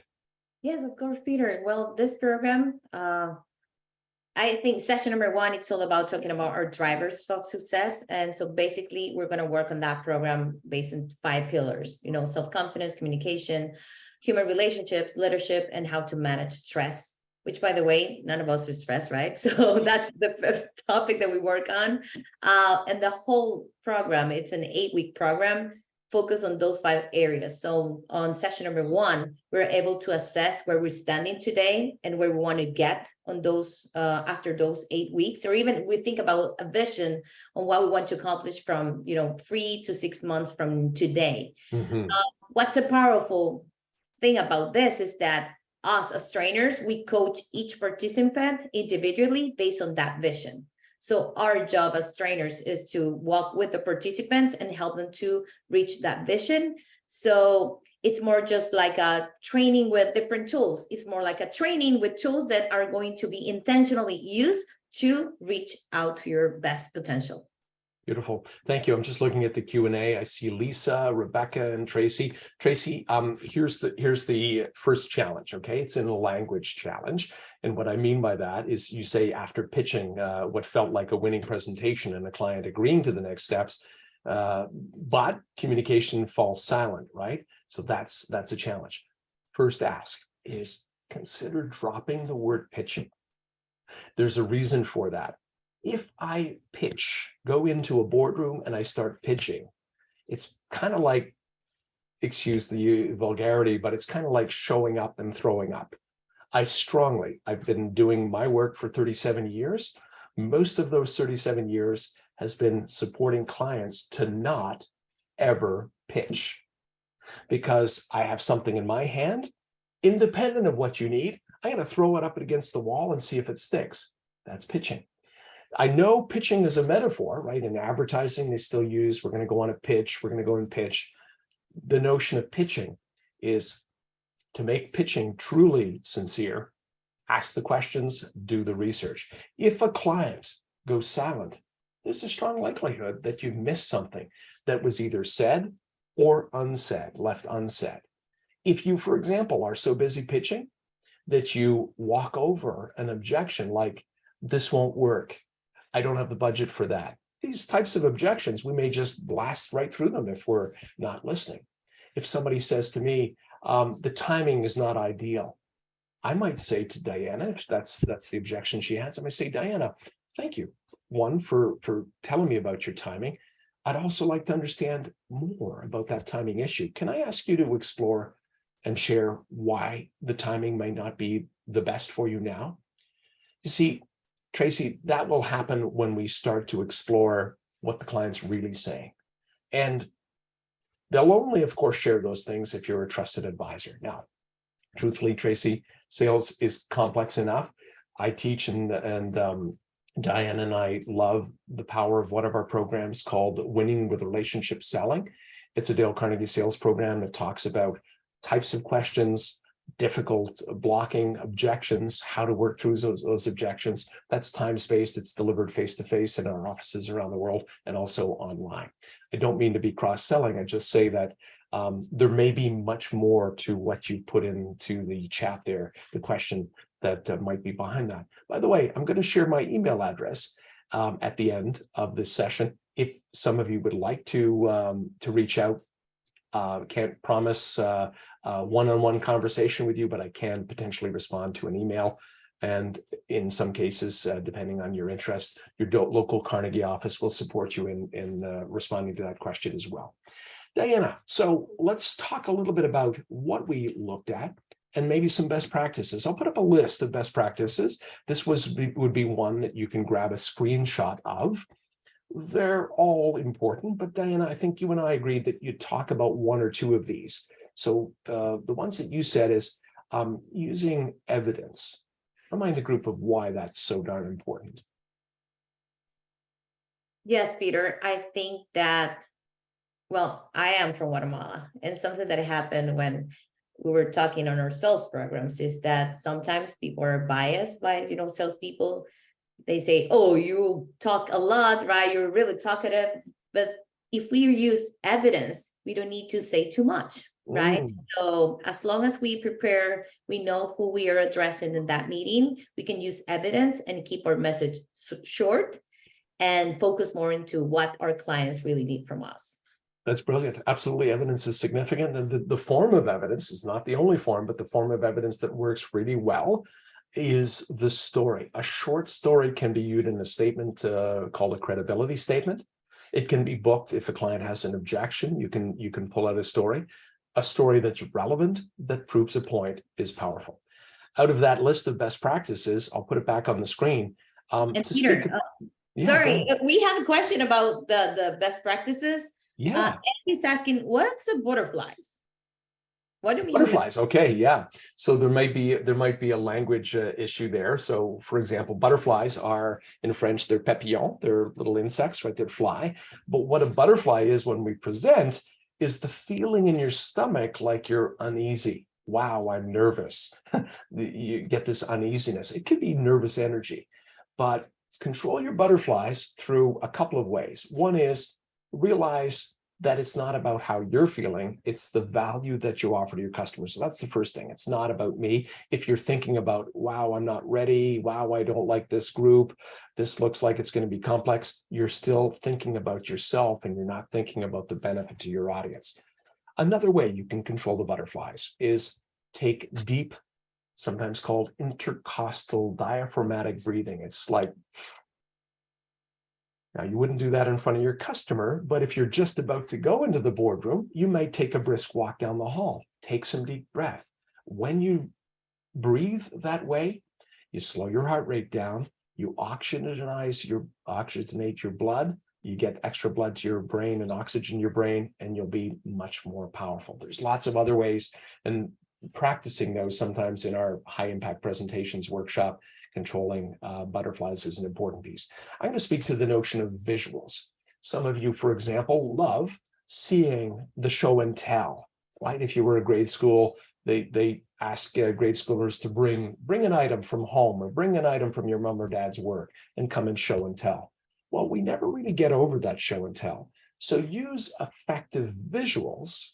Yes, of course, Peter. Well, this program, I think session number 1, it's all about talking about our drivers of success. And so basically, we're going to work on that program based on 5 pillars, self-confidence, communication, human relationships, leadership, and how to manage stress, which, by the way, none of us are stressed, right? So that's the first topic that we work on. And the whole program, it's an 8-week program, focus on those 5 areas. So on session number 1, we're able to assess where we're standing today and where we want to get on those after those 8 weeks, or even we think about a vision on what we want to accomplish from 3 to 6 months from today. Mm-hmm. What's a powerful thing about this is that us as trainers, we coach each participant individually based on that vision. So our job as trainers is to walk with the participants and help them to reach that vision. So it's more just like a training with different tools. It's more like a training with tools that are going to be intentionally used to reach out to your best potential. Beautiful. Thank you. I'm just looking at the Q&A. I see Lisa, Rebecca, and Tracy. Tracy, here's the first challenge, okay? It's in a language challenge. And what I mean by that is you say after pitching what felt like a winning presentation and a client agreeing to the next steps, but communication falls silent, right? So that's a challenge. First ask is consider dropping the word pitching. There's a reason for that. If I go into a boardroom and I start pitching, it's kind of like, excuse the vulgarity, but it's kind of like showing up and throwing up. I've been doing my work for 37 years. Most of those 37 years has been supporting clients to not ever pitch, because I have something in my hand, independent of what you need. I'm going to throw it up against the wall and see if it sticks. That's pitching. I know pitching is a metaphor, right? In advertising, they still use, we're going to go on a pitch, we're going to go and pitch. The notion of pitching is to make pitching truly sincere, ask the questions, do the research. If a client goes silent, there's a strong likelihood that you've missed something that was either said or unsaid, left unsaid. If you, for example, are so busy pitching that you walk over an objection like, this won't work, I don't have the budget for that. These types of objections, we may just blast right through them if we're not listening. If somebody says to me, the timing is not ideal, I might say to Diana, if that's the objection she has, I might say, Diana, thank you, one, for telling me about your timing. I'd also like to understand more about that timing issue. Can I ask you to explore and share why the timing may not be the best for you now? You see, Tracy, that will happen when we start to explore what the client's really saying. And they'll only, of course, share those things if you're a trusted advisor. Now, truthfully, Tracy, sales is complex enough. I teach and Diane and I love the power of one of our programs called Winning with Relationship Selling. It's a Dale Carnegie sales program that talks about types of questions, difficult blocking objections, how to work through those objections. That's time-spaced. It's delivered face-to-face in our offices around the world and also online. I don't mean to be cross-selling. I just say that there may be much more to what you put into the chat there, the question that might be behind that. By the way, I'm going to share my email address at the end of this session. If some of you would like to reach out, can't promise one-on-one conversation with you, but I can potentially respond to an email. And in some cases, depending on your interest, your local Carnegie office will support you in responding to that question as well. Diana, so let's talk a little bit about what we looked at and maybe some best practices. I'll put up a list of best practices. This would be one that you can grab a screenshot of. They're all important, but Diana, I think you and I agreed that you'd talk about one or two of these. So the ones that you said is using evidence. Remind the group of why that's so darn important. Yes, Peter, I think that, well, I am from Guatemala, and something that happened when we were talking on our sales programs is that sometimes people are biased by, salespeople. They say, oh, you talk a lot, right? You're really talkative. But if we use evidence, we don't need to say too much, right? So as long as we prepare, we know who we are addressing in that meeting, we can use evidence and keep our message short and focus more into what our clients really need from us. That's brilliant. Absolutely. Evidence is significant. And the form of evidence is not the only form, but the form of evidence that works really well is the story. A short story can be used in a statement called a credibility statement. It can be booked if a client has an objection. You can pull out a story that's relevant, that proves a point, is powerful. Out of that list of best practices, I'll put it back on the screen. And Peter, sorry, we have a question about the best practices. Yeah. He's asking, what's the butterflies? What do we butterflies? Okay, yeah. So there might be a language issue there. So, for example, butterflies are in French, they're papillons, they're little insects, right? They're fly. But what a butterfly is when we present is the feeling in your stomach like you're uneasy. Wow, I'm nervous. You get this uneasiness. It could be nervous energy, but control your butterflies through a couple of ways. One is realize that it's not about how you're feeling, it's the value that you offer to your customers. So that's the first thing. It's not about me. If you're thinking about, wow, I'm not ready, wow, I don't like this group, this looks like it's going to be complex, you're still thinking about yourself and you're not thinking about the benefit to your audience. Another way you can control the butterflies is take deep, sometimes called intercostal diaphragmatic breathing. It's like, now, you wouldn't do that in front of your customer, but if you're just about to go into the boardroom, you might take a brisk walk down the hall, take some deep breath. When you breathe that way, you slow your heart rate down, you oxygenate your blood, you get extra blood to your brain and oxygen your brain, and you'll be much more powerful. There's lots of other ways, and practicing those sometimes in our high impact presentations workshop controlling butterflies is an important piece. I'm going to speak to the notion of visuals. Some of you, for example, love seeing the show and tell, right? If you were a grade school, they ask grade schoolers to bring an item from home or bring an item from your mom or dad's work and come and show and tell. Well, we never really get over that show and tell. So use effective visuals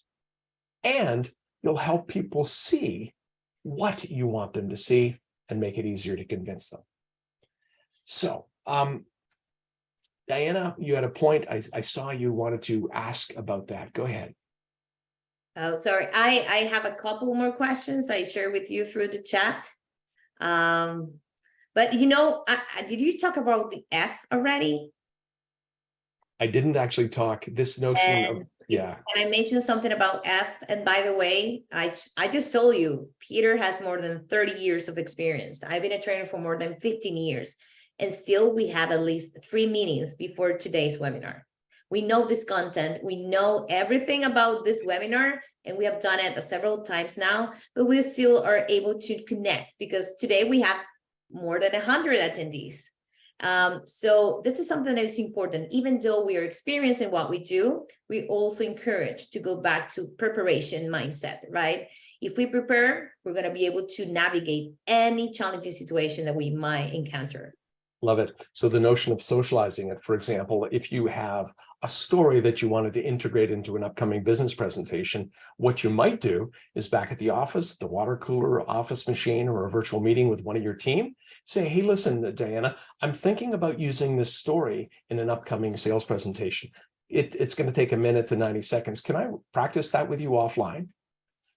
and you'll help people see what you want them to see and make it easier to convince them. So, Diana, you had a point. I saw you wanted to ask about that. Go ahead. Oh, sorry. I have a couple more questions I share with you through the chat. But you know, did you talk about the F already? I didn't actually talk this notion of, yeah. And I mentioned something about F. And by the way, I just told you, Peter has more than 30 years of experience. I've been a trainer for more than 15 years. And still we have at least 3 meetings before today's webinar. We know this content, we know everything about this webinar, and we have done it several times now, but we still are able to connect because today we have more than 100 attendees. So this is something that is important. Even though we are experiencing what we do, we also encourage to go back to preparation mindset, right? If we prepare, we're going to be able to navigate any challenging situation that we might encounter. Love it. So the notion of socializing it, for example, if you have a story that you wanted to integrate into an upcoming business presentation, what you might do is back at the office, the water cooler, office machine, or a virtual meeting with one of your team, say, hey, listen, Diana, I'm thinking about using this story in an upcoming sales presentation. It's going to take a minute to 90 seconds. Can I practice that with you offline?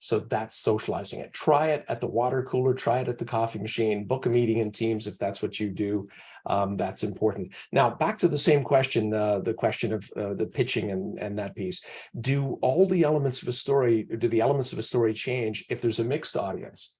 So that's socializing it. Try it at the water cooler, try it at the coffee machine, book a meeting in Teams if that's what you do. That's important. Now, back to the same question, the question of the pitching and that piece. Do all the elements of a story, do the elements of a story change if there's a mixed audience?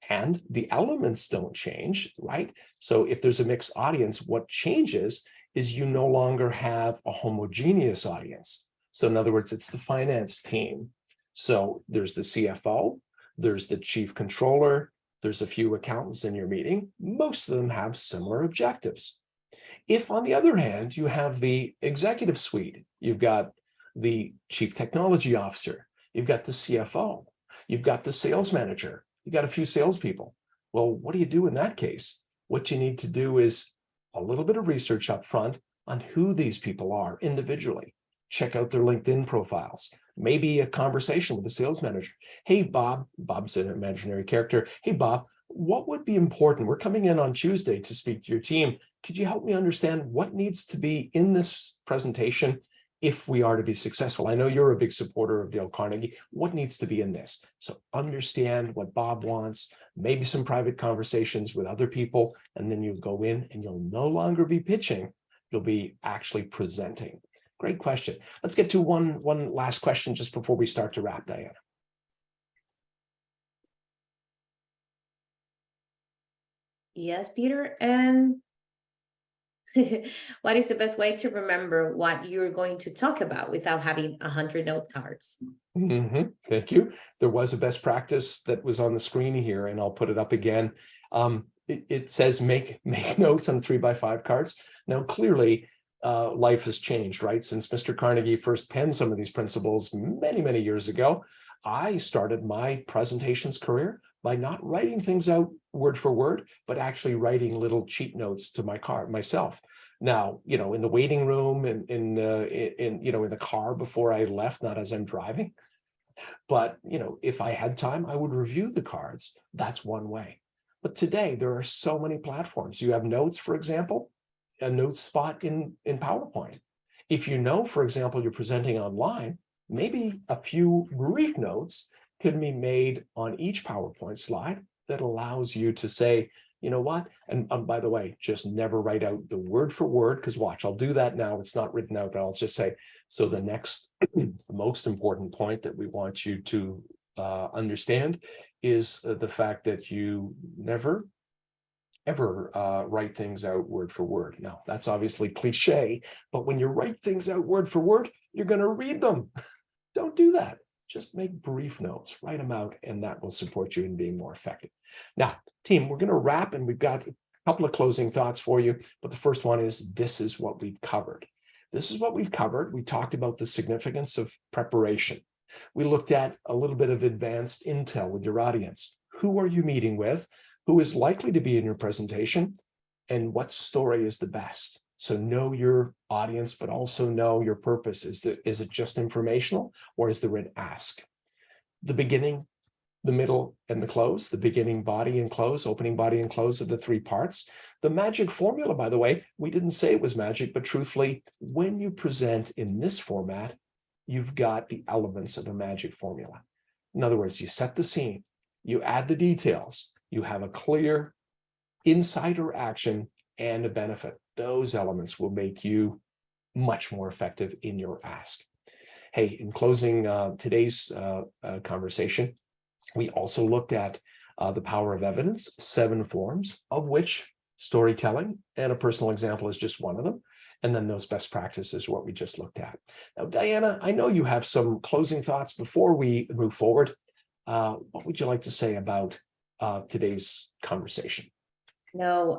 And the elements don't change, right? So if there's a mixed audience, what changes is you no longer have a homogeneous audience. So in other words, it's the finance team. So there's the CFO, there's the chief controller, there's a few accountants in your meeting. Most of them have similar objectives. If, on the other hand, you have the executive suite, you've got the chief technology officer, you've got the CFO, you've got the sales manager, you've got a few salespeople. Well, what do you do in that case? What you need to do is a little bit of research up front on who these people are individually. Check out their LinkedIn profiles. Maybe a conversation with the sales manager. Hey, Bob, Bob's an imaginary character. Hey, Bob, what would be important? We're coming in on Tuesday to speak to your team. Could you help me understand what needs to be in this presentation if we are to be successful? I know you're a big supporter of Dale Carnegie. What needs to be in this? So understand what Bob wants, maybe some private conversations with other people, and then you'll go in and you'll no longer be pitching. You'll be actually presenting. Great question. Let's get to one last question just before we start to wrap, Diana. Yes, Peter. And what is the best way to remember what you're going to talk about without having 100 note cards? Thank you. There was a best practice that was on the screen here, and I'll put it up again. It says make notes on 3x5 cards. Now, clearly, life has changed, right? Since Mr. Carnegie first penned some of these principles many, many years ago, I started my presentations career by not writing things out word for word, but actually writing little cheat notes to my car myself. Now, you know, in the waiting room and in the car before I left, not as I'm driving, but you know, if I had time, I would review the cards. That's one way. But today there are so many platforms. You have notes, for example, a notes spot in PowerPoint. If you know, for example, you're presenting online, maybe a few brief notes can be made on each PowerPoint slide that allows you to say, you know what, and by the way, just never write out the word for word, because watch, I'll do that now. It's not written out, but I'll just say, so the next most important point that we want you to understand is the fact that you never ever write things out word for word. Now, that's obviously cliche, but when you write things out word for word, you're going to read them. Don't do that. Just make brief notes, write them out, and that will support you in being more effective. Now, team, we're going to wrap, and we've got couple of closing thoughts for you, but the first one is this is what we've covered. This is what we've covered. We talked about the significance of preparation. We looked at a little bit of advanced intel with your audience. Who are you meeting with? Who is likely to be in your presentation? And what story is the best? So know your audience, but also know your purpose. Is it just informational, or is there an ask? The beginning, the middle, and the close. The beginning, body, and close. Opening, body, and close are the three parts. The magic formula, by the way, we didn't say it was magic, but truthfully, when you present in this format, you've got the elements of a magic formula. In other words, you set the scene, you add the details, you have a clear insight or action and a benefit. Those elements will make you much more effective in your ask. Hey, in closing today's conversation, we also looked at the power of evidence, 7 forms, of which storytelling and a personal example is just one of them. And then those best practices, what we just looked at. Now, Diana, I know you have some closing thoughts before we move forward. What would you like to say about today's conversation? No,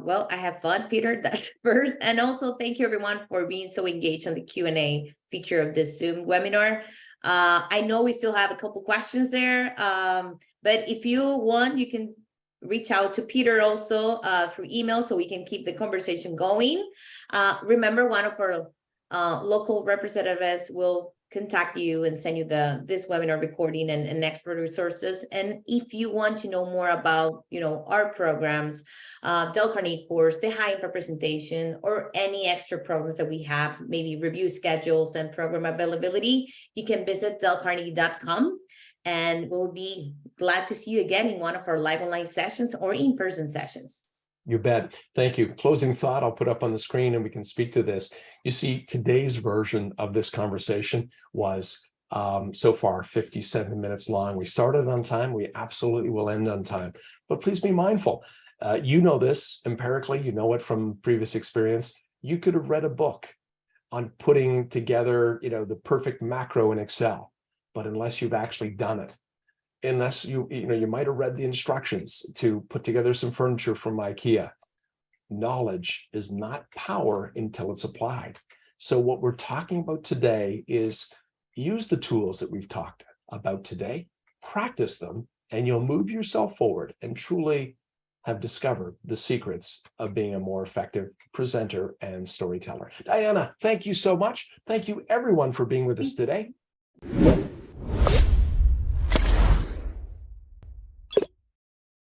well, I have fun, Peter, that's first. And also thank you everyone for being so engaged on the Q&A feature of this Zoom webinar. I know we still have a couple questions there, but if you want, you can reach out to Peter also through email so we can keep the conversation going. Remember, one of our local representatives will contact you and send you this webinar recording and expert resources. And if you want to know more about, our programs, Dale Carnegie course, the high impact presentation, or any extra programs that we have, maybe review schedules and program availability, you can visit dalecarnegie.com. And we'll be glad to see you again in one of our live online sessions or in-person sessions. You bet. Thank you. Closing thought I'll put up on the screen and we can speak to this. You see, today's version of this conversation was so far 57 minutes long. We started on time. We absolutely will end on time. But please be mindful. You know this empirically. You know it from previous experience. You could have read a book on putting together, the perfect macro in Excel. But unless you've actually done it, unless you might have read the instructions to put together some furniture from IKEA, knowledge is not power until it's applied. So what we're talking about today is use the tools that we've talked about today, practice them, and you'll move yourself forward and truly have discovered the secrets of being a more effective presenter and storyteller. Diana, thank you so much. Thank you everyone for being with us today.